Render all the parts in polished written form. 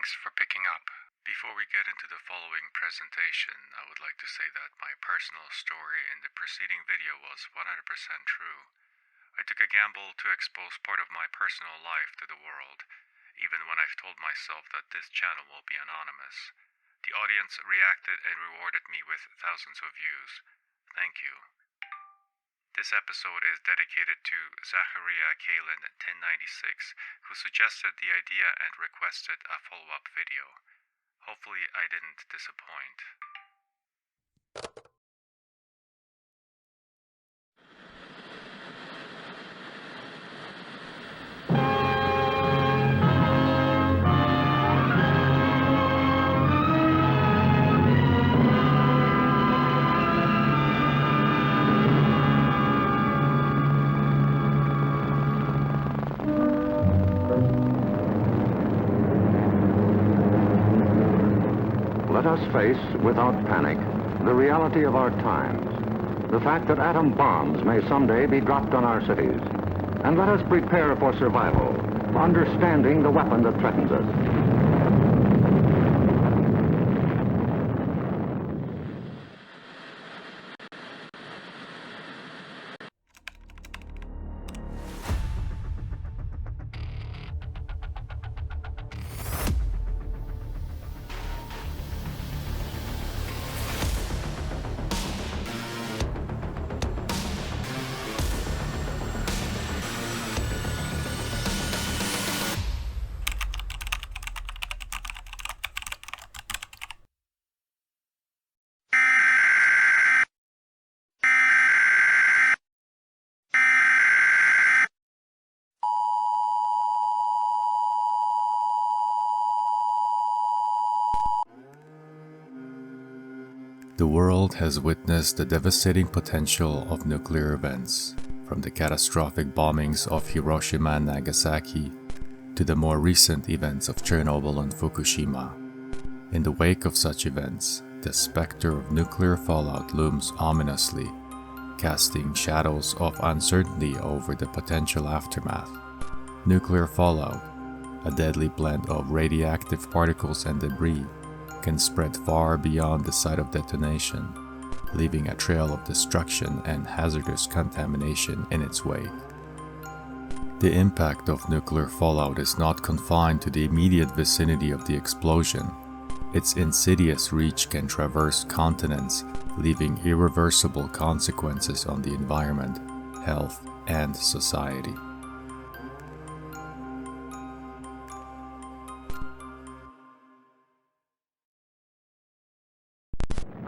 Thanks for picking up. Before we get into the following presentation, I would like to say that my personal story in the preceding video was 100% true. I took a gamble to expose part of my personal life to the world, even when I've told myself that this channel will be anonymous. The audience reacted and rewarded me with thousands of views. Thank you. This episode is dedicated to Zacharia Kalin 1096, who suggested the idea and requested a follow-up video. Hopefully I didn't disappoint. Let us face, without panic, the reality of our times. The fact that atom bombs may someday be dropped on our cities. And let us prepare for survival, understanding the weapon that threatens us. The world has witnessed the devastating potential of nuclear events, from the catastrophic bombings of Hiroshima and Nagasaki to the more recent events of Chernobyl and Fukushima. In the wake of such events, the specter of nuclear fallout looms ominously, casting shadows of uncertainty over the potential aftermath. Nuclear fallout, a deadly blend of radioactive particles and debris, can spread far beyond the site of detonation, leaving a trail of destruction and hazardous contamination in its wake. The impact of nuclear fallout is not confined to the immediate vicinity of the explosion. Its insidious reach can traverse continents, leaving irreversible consequences on the environment, health, and society.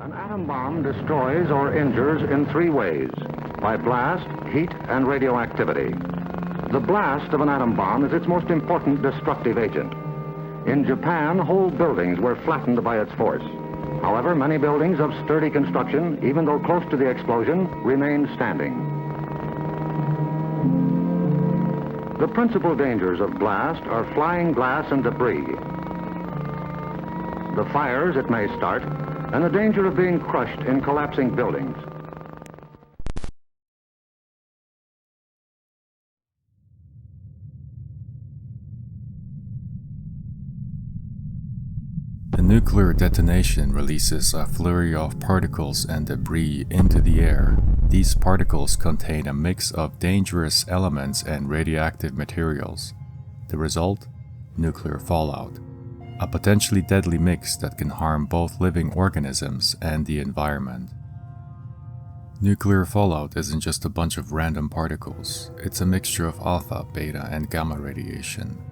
An atom bomb destroys or injures in three ways: by blast, heat, and radioactivity. The blast of an atom bomb is its most important destructive agent. In Japan, whole buildings were flattened by its force. However, many buildings of sturdy construction, even though close to the explosion, remained standing. The principal dangers of blast are flying glass and debris, the fires it may start, and the danger of being crushed in collapsing buildings. A nuclear detonation releases a flurry of particles and debris into the air. These particles contain a mix of dangerous elements and radioactive materials. The result? Nuclear fallout. A potentially deadly mix that can harm both living organisms and the environment. Nuclear fallout isn't just a bunch of random particles, it's a mixture of alpha, beta, and gamma radiation.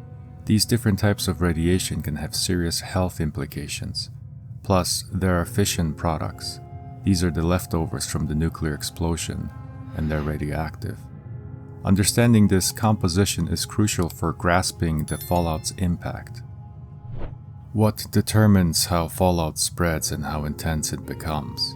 These different types of radiation can have serious health implications. Plus, there are fission products. These are the leftovers from the nuclear explosion, and they're radioactive. Understanding this composition is crucial for grasping the fallout's impact. What determines how fallout spreads and how intense it becomes?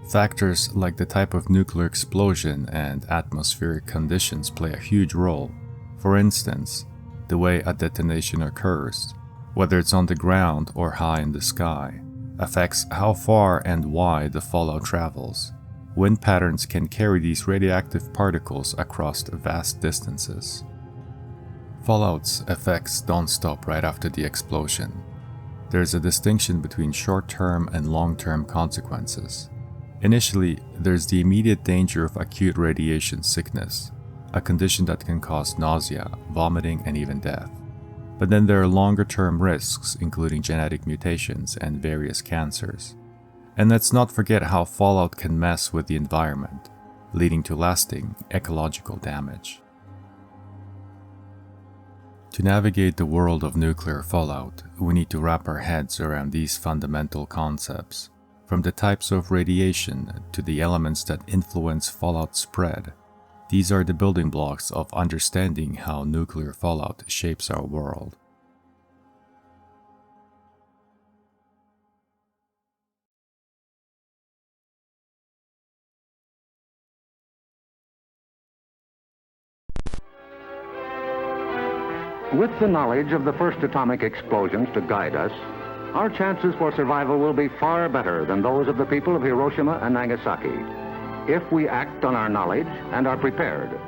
Factors like the type of nuclear explosion and atmospheric conditions play a huge role. For instance, the way a detonation occurs, whether it's on the ground or high in the sky, affects how far and wide the fallout travels. Wind patterns can carry these radioactive particles across vast distances. Fallout's effects don't stop right after the explosion. there's a distinction between short-term and long-term consequences. Initially, there's the immediate danger of acute radiation sickness, a condition that can cause nausea, vomiting, and even death. But then there are longer-term risks, including genetic mutations and various cancers. And let's not forget how fallout can mess with the environment, leading to lasting ecological damage. To navigate the world of nuclear fallout, we need to wrap our heads around these fundamental concepts, from the types of radiation to the elements that influence fallout spread. These are the building blocks of understanding how nuclear fallout shapes our world. With the knowledge of the first atomic explosions to guide us, our chances for survival will be far better than those of the people of Hiroshima and Nagasaki, if we act on our knowledge and are prepared.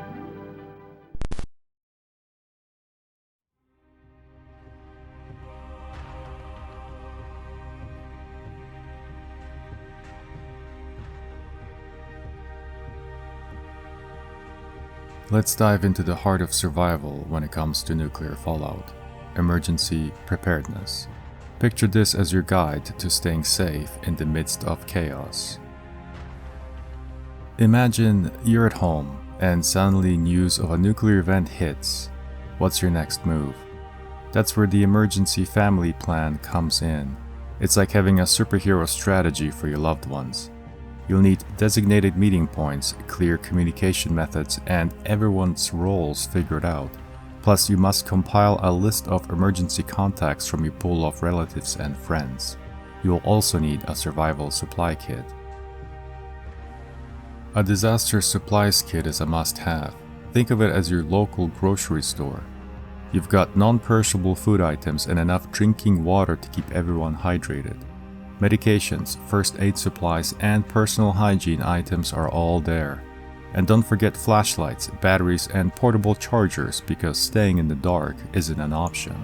Let's dive into the heart of survival when it comes to nuclear fallout: emergency preparedness. Picture this as your guide to staying safe in the midst of chaos. Imagine you're at home and suddenly news of a nuclear event hits. What's your next move? That's where the emergency family plan comes in. It's like having a superhero strategy for your loved ones. You'll need designated meeting points, clear communication methods, and everyone's roles figured out. Plus, you must compile a list of emergency contacts from your pool of relatives and friends. You will also need a survival supply kit. A disaster supplies kit is a must-have. Think of it as your local grocery store. You've got non-perishable food items and enough drinking water to keep everyone hydrated. Medications, first aid supplies, and personal hygiene items are all there. And don't forget flashlights, batteries, and portable chargers, because staying in the dark isn't an option.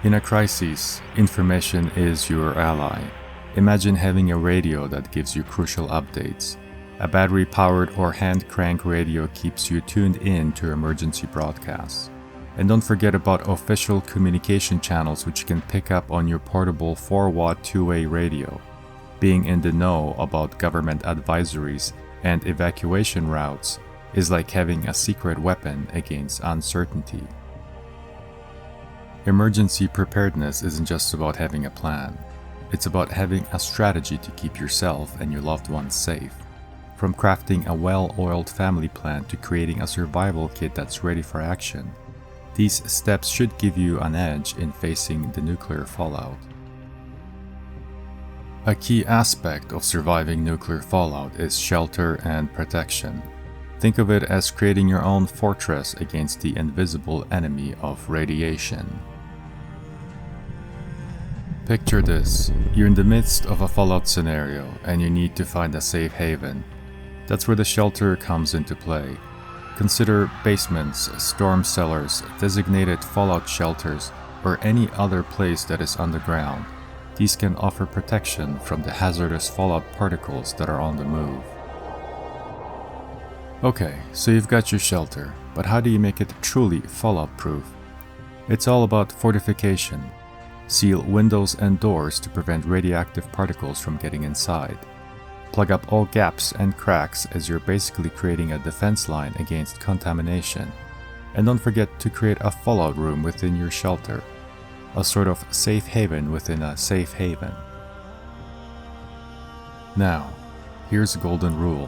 In a crisis, information is your ally. Imagine having a radio that gives you crucial updates. A battery-powered or hand-crank radio keeps you tuned in to emergency broadcasts. And don't forget about official communication channels which can pick up on your portable 4-watt two-way radio. Being in the know about government advisories and evacuation routes is like having a secret weapon against uncertainty. Emergency preparedness isn't just about having a plan. It's about having a strategy to keep yourself and your loved ones safe. From crafting a well-oiled family plan to creating a survival kit that's ready for action, these steps should give you an edge in facing the nuclear fallout. A key aspect of surviving nuclear fallout is shelter and protection. Think of it as creating your own fortress against the invisible enemy of radiation. Picture this: you're in the midst of a fallout scenario and you need to find a safe haven. That's where the shelter comes into play. Consider basements, storm cellars, designated fallout shelters, or any other place that is underground. These can offer protection from the hazardous fallout particles that are on the move. Okay, so you've got your shelter, but how do you make it truly fallout-proof? It's all about fortification. Seal windows and doors to prevent radioactive particles from getting inside. Plug up all gaps and cracks as you're basically creating a defense line against contamination. And don't forget to create a fallout room within your shelter, a sort of safe haven within a safe haven. Now, here's a golden rule.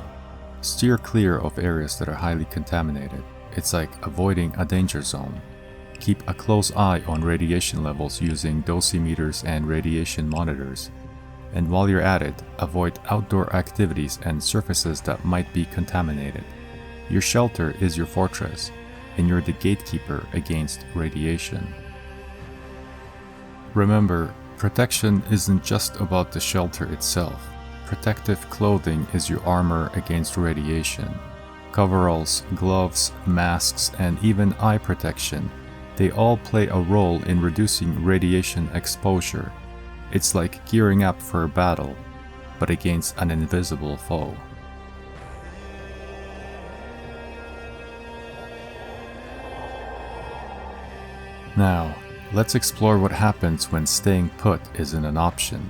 Steer clear of areas that are highly contaminated. It's like avoiding a danger zone. Keep a close eye on radiation levels using dosimeters and radiation monitors. And while you're at it, avoid outdoor activities and surfaces that might be contaminated. Your shelter is your fortress, and you're the gatekeeper against radiation. Remember, protection isn't just about the shelter itself. Protective clothing is your armor against radiation. Coveralls, gloves, masks, and even eye protection They all play a role in reducing radiation exposure. It's like gearing up for a battle, but against an invisible foe. Now, let's explore what happens when staying put isn't an option.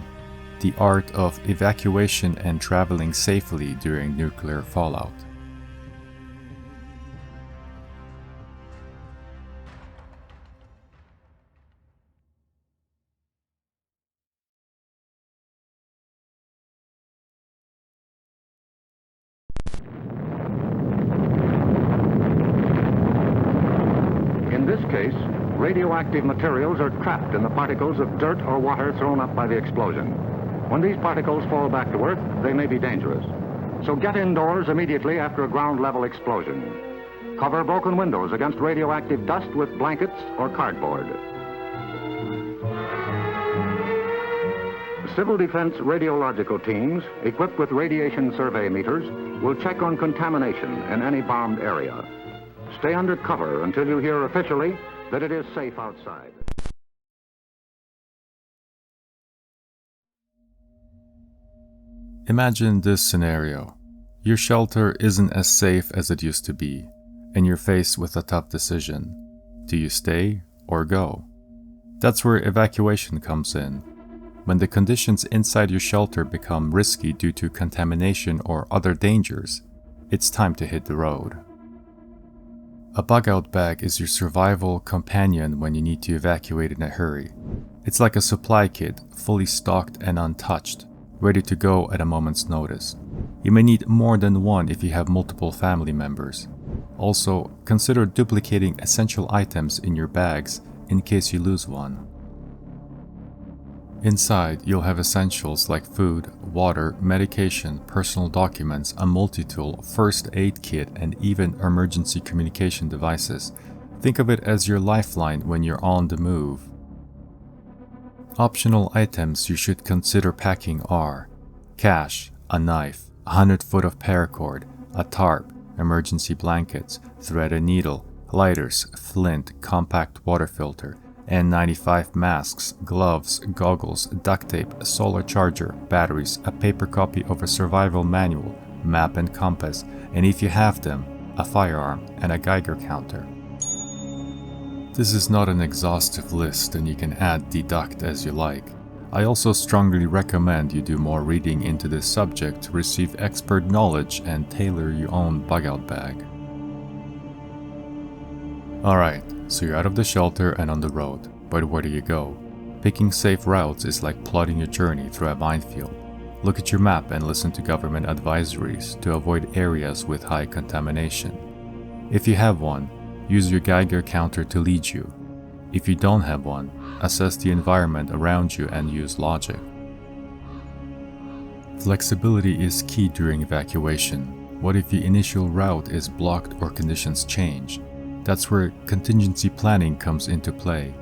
The art of evacuation and traveling safely during nuclear fallout. In this case, radioactive materials are trapped in the particles of dirt or water thrown up by the explosion. When these particles fall back to Earth, they may be dangerous. So get indoors immediately after a ground-level explosion. Cover broken windows against radioactive dust with blankets or cardboard. Civil Defense radiological teams, equipped with radiation survey meters, will check on contamination in any bombed area. Stay under cover until you hear officially that it is safe outside. Imagine this scenario. Your shelter isn't as safe as it used to be, and you're faced with a tough decision. Do you stay or go? That's where evacuation comes in. When the conditions inside your shelter become risky due to contamination or other dangers, it's time to hit the road. A bug-out bag is your survival companion when you need to evacuate in a hurry. It's like a supply kit, fully stocked and untouched, ready to go at a moment's notice. You may need more than one if you have multiple family members. Also, consider duplicating essential items in your bags in case you lose one. Inside, you'll have essentials like food, water, medication, personal documents, a multi-tool, first aid kit, and even emergency communication devices. Think of it as your lifeline when you're on the move. Optional items you should consider packing are cash, a knife, 100 foot of paracord, a tarp, emergency blankets, thread and needle, lighters, flint, compact water filter, N95 masks, gloves, goggles, duct tape, a solar charger, batteries, a paper copy of a survival manual, map and compass, and if you have them, a firearm and a Geiger counter. This is not an exhaustive list and you can add deduct as you like. I also strongly recommend you do more reading into this subject to receive expert knowledge and tailor your own bug-out bag. Alright, so you're out of the shelter and on the road, but where do you go? Picking safe routes is like plotting your journey through a minefield. Look at your map and listen to government advisories to avoid areas with high contamination. If you have one, use your Geiger counter to lead you. If you don't have one, assess the environment around you and use logic. Flexibility is key during evacuation. What if the initial route is blocked or conditions change? That's where contingency planning comes into play.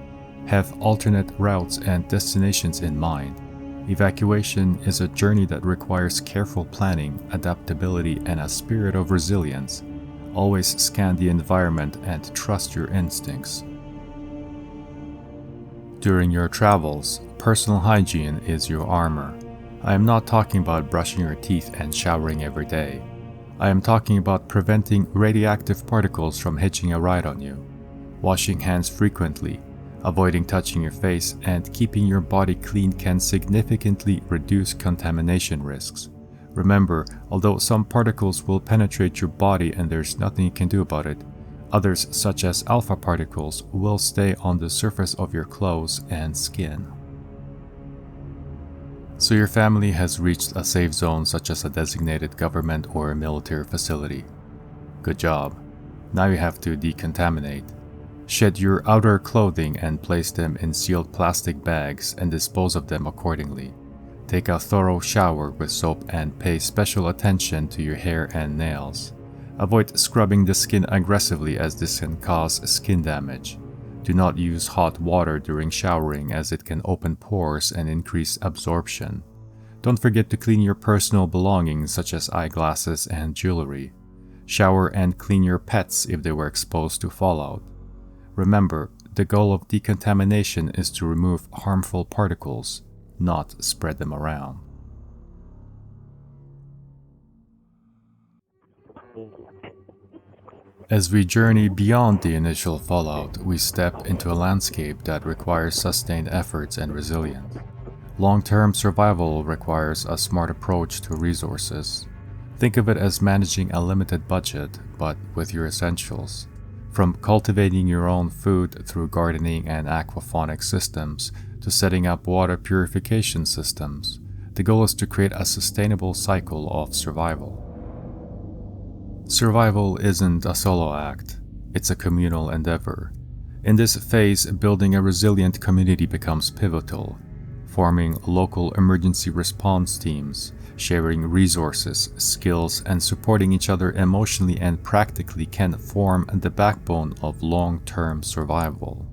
Have alternate routes and destinations in mind. Evacuation is a journey that requires careful planning, adaptability, and a spirit of resilience. Always scan the environment and trust your instincts. During your travels, personal hygiene is your armor. I am not talking about brushing your teeth and showering every day. I am talking about preventing radioactive particles from hitching a ride on you, washing hands frequently, avoiding touching your face, and keeping your body clean can significantly reduce contamination risks. Remember, although some particles will penetrate your body and there's nothing you can do about it, others such as alpha particles will stay on the surface of your clothes and skin. So your family has reached a safe zone such as a designated government or a military facility. Good job. Now you have to decontaminate. Shed your outer clothing and place them in sealed plastic bags and dispose of them accordingly. Take a thorough shower with soap and pay special attention to your hair and nails. Avoid scrubbing the skin aggressively as this can cause skin damage. Do not use hot water during showering as it can open pores and increase absorption. Don't forget to clean your personal belongings such as eyeglasses and jewelry. Shower and clean your pets if they were exposed to fallout. Remember, the goal of decontamination is to remove harmful particles, not spread them around. As we journey beyond the initial fallout, we step into a landscape that requires sustained efforts and resilience. Long-term survival requires a smart approach to resources. Think of it as managing a limited budget, but with your essentials. From cultivating your own food through gardening and aquaponic systems to setting up water purification systems, the goal is to create a sustainable cycle of survival. Survival isn't a solo act, it's a communal endeavor. In this phase, building a resilient community becomes pivotal. Forming local emergency response teams, sharing resources, skills, and supporting each other emotionally and practically can form the backbone of long-term survival.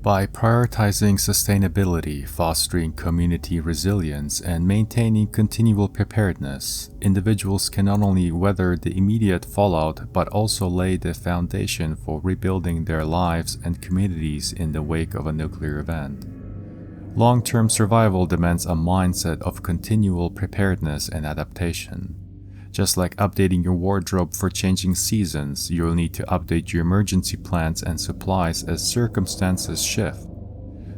By prioritizing sustainability, fostering community resilience, and maintaining continual preparedness, individuals can not only weather the immediate fallout but also lay the foundation for rebuilding their lives and communities in the wake of a nuclear event. Long-term survival demands a mindset of continual preparedness and adaptation. Just like updating your wardrobe for changing seasons, you'll need to update your emergency plans and supplies as circumstances shift.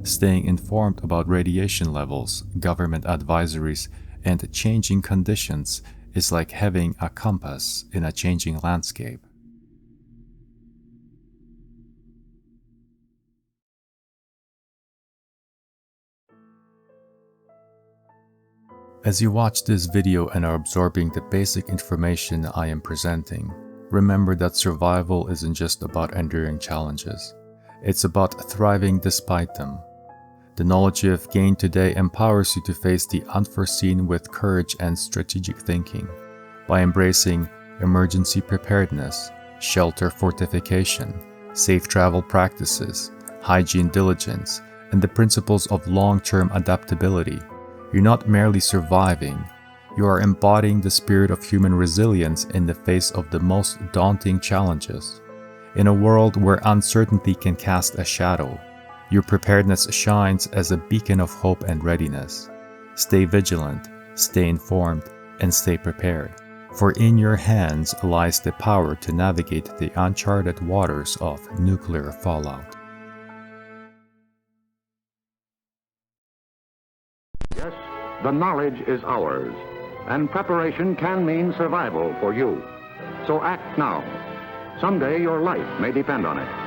Staying informed about radiation levels, government advisories, and changing conditions is like having a compass in a changing landscape. As you watch this video and are absorbing the basic information I am presenting, remember that survival isn't just about enduring challenges. It's about thriving despite them. The knowledge you have gained today empowers you to face the unforeseen with courage and strategic thinking. By embracing emergency preparedness, shelter fortification, safe travel practices, hygiene diligence, and the principles of long-term adaptability, you're not merely surviving, you are embodying the spirit of human resilience in the face of the most daunting challenges. In a world where uncertainty can cast a shadow, your preparedness shines as a beacon of hope and readiness. Stay vigilant, stay informed, and stay prepared, for in your hands lies the power to navigate the uncharted waters of nuclear fallout. Yes, the knowledge is ours, and preparation can mean survival for you. So act now. Someday your life may depend on it.